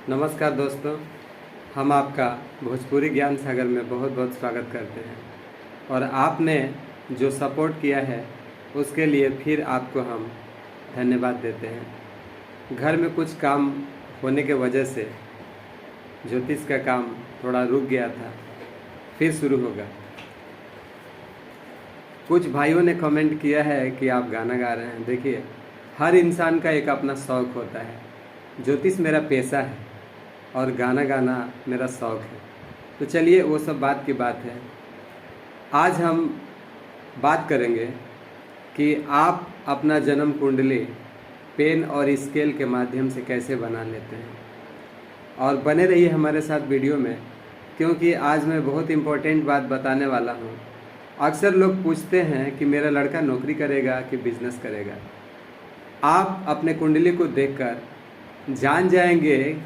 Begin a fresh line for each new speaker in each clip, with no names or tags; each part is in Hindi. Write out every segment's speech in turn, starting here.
नमस्कार दोस्तों, हम आपका भोजपुरी ज्ञान सागर में बहुत बहुत स्वागत करते हैं और आपने जो सपोर्ट किया है उसके लिए फिर आपको हम धन्यवाद देते हैं। घर में कुछ काम होने के वजह से ज्योतिष का काम थोड़ा रुक गया था, फिर शुरू होगा। कुछ भाइयों ने कमेंट किया है कि आप गाना गा रहे हैं। देखिए, हर इंसान का एक अपना शौक़ होता है। ज्योतिष मेरा पेशा है और गाना गाना मेरा शौक़ है। तो चलिए, वो सब बात की बात है। आज हम बात करेंगे कि आप अपना जन्म कुंडली पेन और स्केल के माध्यम से कैसे बना लेते हैं। और बने रहिए हमारे साथ वीडियो में, क्योंकि आज मैं बहुत इम्पोर्टेंट बात बताने वाला हूँ। अक्सर लोग पूछते हैं कि मेरा लड़का नौकरी करेगा कि बिजनेस करेगा। आप अपने कुंडली को देखकर जान जाएंगे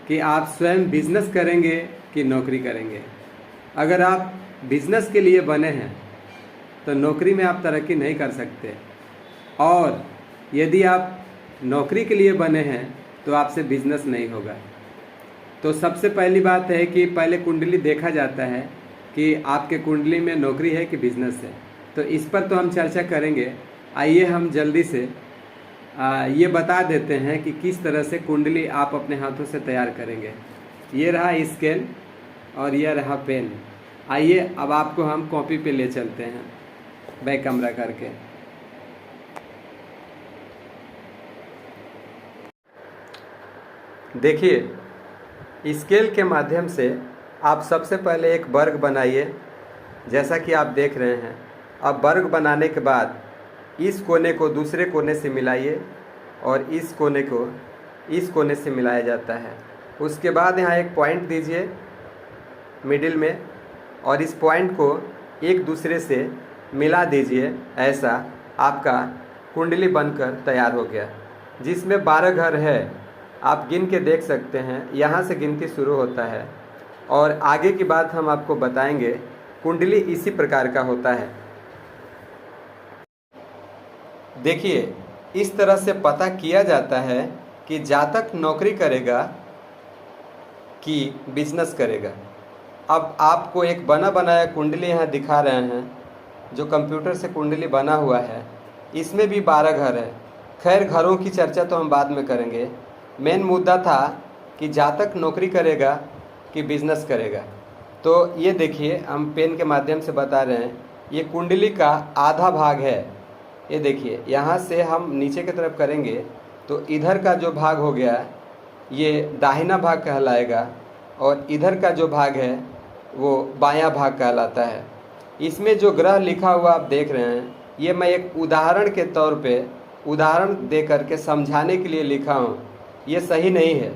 कि आप स्वयं बिजनेस करेंगे कि नौकरी करेंगे। अगर आप बिजनेस के लिए बने हैं तो नौकरी में आप तरक्की नहीं कर सकते, और यदि आप नौकरी के लिए बने हैं तो आपसे बिजनेस नहीं होगा। तो सबसे पहली बात है कि पहले कुंडली देखा जाता है कि आपके कुंडली में नौकरी है कि बिजनेस है। तो इस पर तो हम चर्चा करेंगे। आइए हम जल्दी से ये बता देते हैं कि किस तरह से कुंडली आप अपने हाथों से तैयार करेंगे। ये रहा स्केल और यह रहा पेन। आइए अब आपको हम कॉपी पे ले चलते हैं, बैक कैमरा करके। देखिए, स्केल के माध्यम से आप सबसे पहले एक वर्ग बनाइए, जैसा कि आप देख रहे हैं। अब वर्ग बनाने के बाद इस कोने को दूसरे कोने से मिलाइए और इस कोने को इस कोने से मिलाया जाता है। उसके बाद यहाँ एक पॉइंट दीजिए मिडिल में, और इस पॉइंट को एक दूसरे से मिला दीजिए। ऐसा आपका कुंडली बनकर तैयार हो गया, जिसमें 12 घर है। आप गिन के देख सकते हैं, यहाँ से गिनती शुरू होता है और आगे की बात हम आपको बताएंगे। कुंडली इसी प्रकार का होता है। देखिए, इस तरह से पता किया जाता है कि जातक नौकरी करेगा कि बिजनेस करेगा। अब आपको एक बना बनाया कुंडली यहाँ दिखा रहे हैं, जो कंप्यूटर से कुंडली बना हुआ है। इसमें भी 12 घर है। खैर, घरों की चर्चा तो हम बाद में करेंगे। मेन मुद्दा था कि जातक नौकरी करेगा कि बिजनेस करेगा। तो ये देखिए, हम पेन के माध्यम से बता रहे हैं। ये कुंडली का आधा भाग है। ये देखिए, यहाँ से हम नीचे की तरफ करेंगे तो इधर का जो भाग हो गया ये दाहिना भाग कहलाएगा, और इधर का जो भाग है वो बायां भाग कहलाता है। इसमें जो ग्रह लिखा हुआ आप देख रहे हैं, ये मैं एक उदाहरण के तौर पे उदाहरण दे करके समझाने के लिए लिखा हूँ। ये सही नहीं है।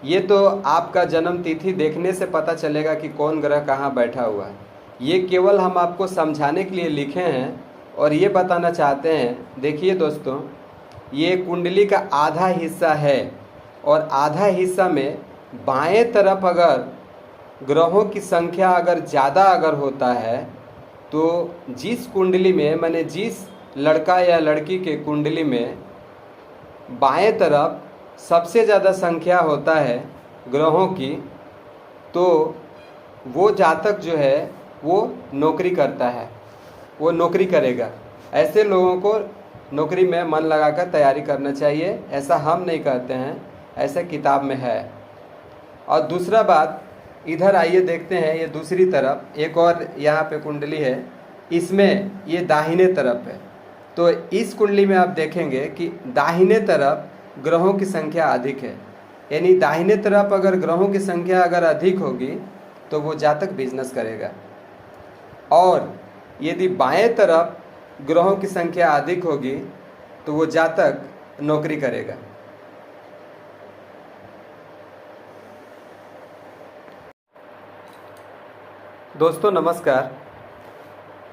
ये तो आपका जन्म तिथि देखने से पता चलेगा कि कौन ग्रह कहाँ बैठा हुआ है। ये केवल हम आपको समझाने के लिए लिखे हैं और ये बताना चाहते हैं। देखिए दोस्तों, ये कुंडली का आधा हिस्सा है, और आधा हिस्सा में बाएं तरफ अगर ग्रहों की संख्या अगर ज़्यादा अगर होता है, तो जिस कुंडली में, माने जिस लड़का या लड़की के कुंडली में बाएं तरफ सबसे ज़्यादा संख्या होता है ग्रहों की, तो वो जातक जो है वो नौकरी करता है, वो नौकरी करेगा। ऐसे लोगों को नौकरी में मन लगाकर तैयारी करना चाहिए। ऐसा हम नहीं कहते हैं, ऐसा किताब में है। और दूसरा बात, इधर आइए देखते हैं। ये दूसरी तरफ एक और यहाँ पे कुंडली है, इसमें ये दाहिने तरफ है। तो इस कुंडली में आप देखेंगे कि दाहिने तरफ ग्रहों की संख्या अधिक है। यानी दाहिने तरफ अगर ग्रहों की संख्या अगर अधिक होगी तो वो जातक बिजनेस करेगा, और यदि बाएं तरफ ग्रहों की संख्या अधिक होगी तो वो जातक नौकरी करेगा। दोस्तों नमस्कार।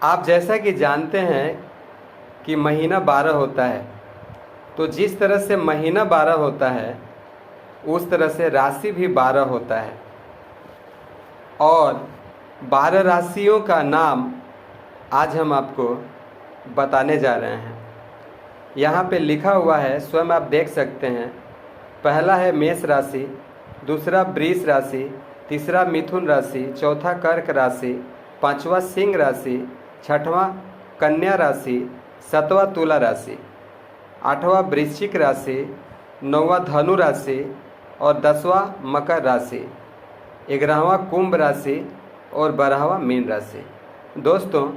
आप जैसा कि जानते हैं कि महीना 12 होता है, तो जिस तरह से महीना 12 होता है उस तरह से राशि भी 12 होता है, और 12 राशियों का नाम आज हम आपको बताने जा रहे हैं। यहाँ पे लिखा हुआ है, स्वयं आप देख सकते हैं। पहला है मेष राशि, दूसरा वृष राशि, तीसरा मिथुन राशि, चौथा कर्क राशि, पांचवा सिंह राशि, छठवां कन्या राशि, सातवां तुला राशि, आठवां वृश्चिक राशि, नौवां धनु राशि और 10वां मकर राशि, 11वां कुंभ राशि और 12वां मीन राशि। दोस्तों,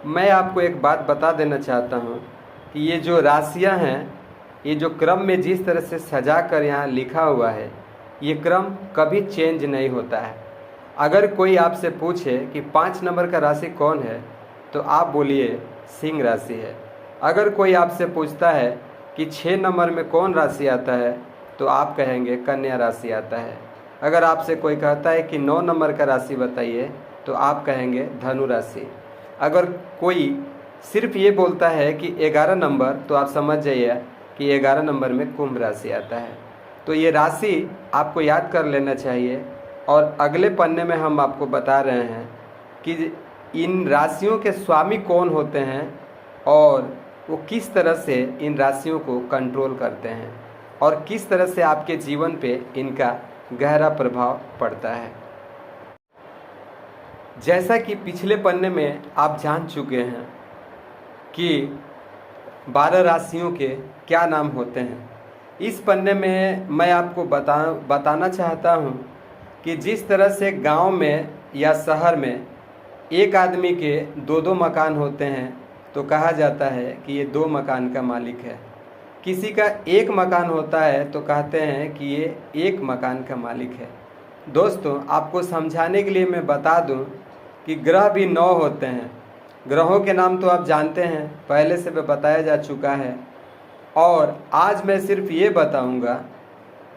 मैं आपको एक बात बता देना चाहता हूँ कि ये जो राशियाँ हैं, ये जो क्रम में जिस तरह से सजा कर यहाँ लिखा हुआ है, ये क्रम कभी चेंज नहीं होता है। अगर कोई आपसे पूछे कि 5 नंबर का राशि कौन है, तो आप बोलिए सिंह राशि है। अगर कोई आपसे पूछता है कि 6 नंबर में कौन राशि आता है, तो आप कहेंगे कन्या राशि आता है। अगर आपसे कोई कहता है कि 9 नंबर का राशि बताइए, तो आप कहेंगे धनु राशि। अगर कोई सिर्फ ये बोलता है कि 11 नंबर, तो आप समझ जाइए कि 11 नंबर में कुंभ राशि आता है। तो ये राशि आपको याद कर लेना चाहिए। और अगले पन्ने में हम आपको बता रहे हैं कि इन राशियों के स्वामी कौन होते हैं और वो किस तरह से इन राशियों को कंट्रोल करते हैं और किस तरह से आपके जीवन पे इनका गहरा प्रभाव पड़ता है। जैसा कि पिछले पन्ने में आप जान चुके हैं कि 12 राशियों के क्या नाम होते हैं, इस पन्ने में मैं आपको बताना चाहता हूँ कि जिस तरह से गांव में या शहर में एक आदमी के 2-2 मकान होते हैं, तो कहा जाता है कि ये 2 मकान का मालिक है। किसी का 1 मकान होता है तो कहते हैं कि ये 1 मकान का मालिक है। दोस्तों, आपको समझाने के लिए मैं बता दूं कि ग्रह भी 9 होते हैं। ग्रहों के नाम तो आप जानते हैं, पहले से बताया जा चुका है। और आज मैं सिर्फ ये बताऊंगा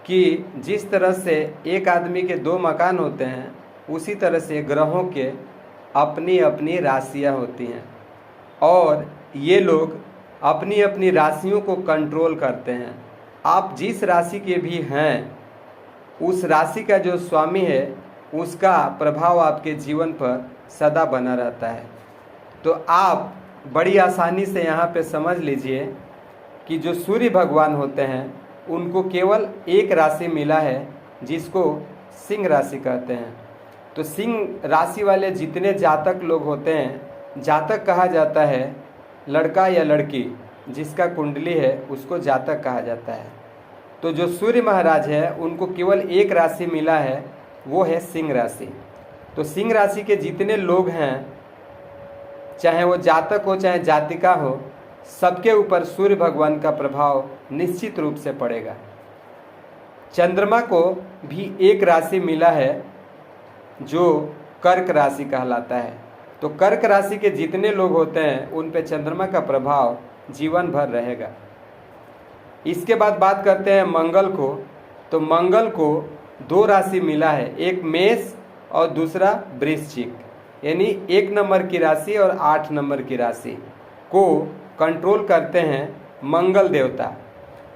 कि जिस तरह से एक आदमी के 2 मकान होते हैं, उसी तरह से ग्रहों के अपनी अपनी राशियाँ होती हैं और ये लोग अपनी अपनी राशियों को कंट्रोल करते हैं। आप जिस राशि के भी हैं, उस राशि का जो स्वामी है, उसका प्रभाव आपके जीवन पर सदा बना रहता है। तो आप बड़ी आसानी से यहाँ पे समझ लीजिए कि जो सूर्य भगवान होते हैं, उनको केवल एक राशि मिला है, जिसको सिंह राशि कहते हैं। तो सिंह राशि वाले जितने जातक लोग होते हैं, जातक कहा जाता है लड़का या लड़की जिसका कुंडली है, उसको जातक कहा जाता है। तो जो सूर्य महाराज है, उनको केवल एक राशि मिला है, वो है सिंह राशि। तो सिंह राशि के जितने लोग हैं, चाहे वो जातक हो चाहे जातिका हो, सबके ऊपर सूर्य भगवान का प्रभाव निश्चित रूप से पड़ेगा। चंद्रमा को भी एक राशि मिला है जो कर्क राशि कहलाता है। तो कर्क राशि के जितने लोग होते हैं, उन पे चंद्रमा का प्रभाव जीवन भर रहेगा। इसके बाद बात करते हैं मंगल को। तो मंगल को 2 राशि मिला है, एक मेष और दूसरा वृश्चिक, यानी 1 नंबर की राशि और 8 नंबर की राशि को कंट्रोल करते हैं मंगल देवता।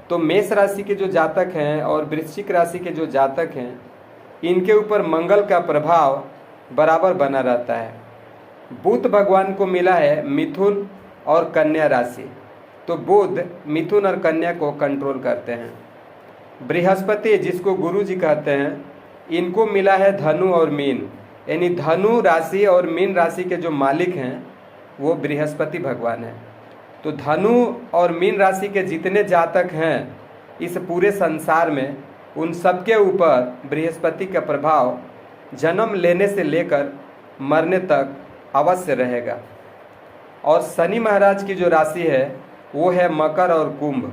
तो मेष राशि के जो जातक हैं और वृश्चिक राशि के जो जातक हैं, इनके ऊपर मंगल का प्रभाव बराबर बना रहता है। बुध भगवान को मिला है मिथुन और कन्या राशि। तो बुध मिथुन और कन्या को कंट्रोल करते हैं। बृहस्पति, जिसको गुरु जी कहते हैं, इनको मिला है धनु और मीन, यानी धनु राशि और मीन राशि के जो मालिक हैं, वो बृहस्पति भगवान हैं। तो धनु और मीन राशि के जितने जातक हैं इस पूरे संसार में, उन सबके ऊपर बृहस्पति का प्रभाव जन्म लेने से लेकर मरने तक अवश्य रहेगा। और शनि महाराज की जो राशि है, वो है मकर और कुंभ।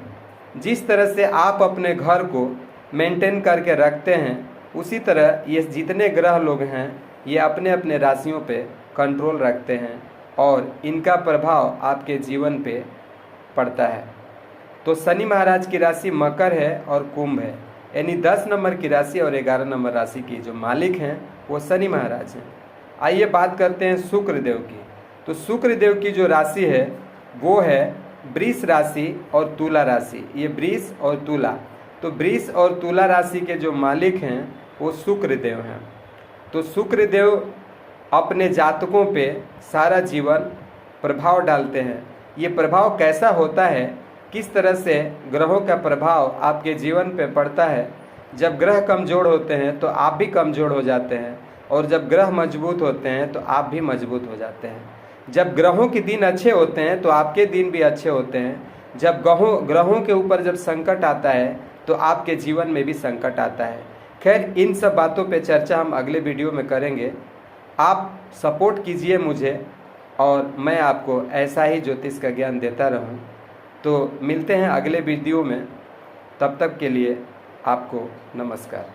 जिस तरह से आप अपने घर को मेंटेन करके रखते हैं, उसी तरह ये जितने ग्रह लोग हैं, ये अपने अपने राशियों पे कंट्रोल रखते हैं और इनका प्रभाव आपके जीवन पे पड़ता है। तो शनि महाराज की राशि मकर है और कुंभ है, यानी 10 नंबर की राशि और 11 नंबर राशि की जो मालिक हैं, वो शनि महाराज हैं। आइए बात करते हैं शुक्र देव की। तो शुक्र देव की जो राशि है, वो है वृष राशि और तुला राशि। ये वृष और तुला, तो वृष और तुला राशि के जो मालिक हैं, वो शुक्र देव हैं। तो शुक्र देव अपने जातकों पे सारा जीवन प्रभाव डालते हैं। ये प्रभाव कैसा होता है, किस तरह से ग्रहों का प्रभाव आपके जीवन पे पड़ता है, जब ग्रह कमज़ोर होते हैं तो आप भी कमज़ोर हो जाते हैं, और जब ग्रह मजबूत होते हैं तो आप भी मजबूत हो जाते हैं। जब ग्रहों के दिन अच्छे होते हैं तो आपके दिन भी अच्छे होते हैं। जब ग्रहों के ऊपर जब संकट आता है तो आपके जीवन में भी संकट आता है। खैर, इन सब बातों पे चर्चा हम अगले वीडियो में करेंगे। आप सपोर्ट कीजिए मुझे, और मैं आपको ऐसा ही ज्योतिष का ज्ञान देता रहूं। तो मिलते हैं अगले वीडियो में, तब तक के लिए आपको नमस्कार।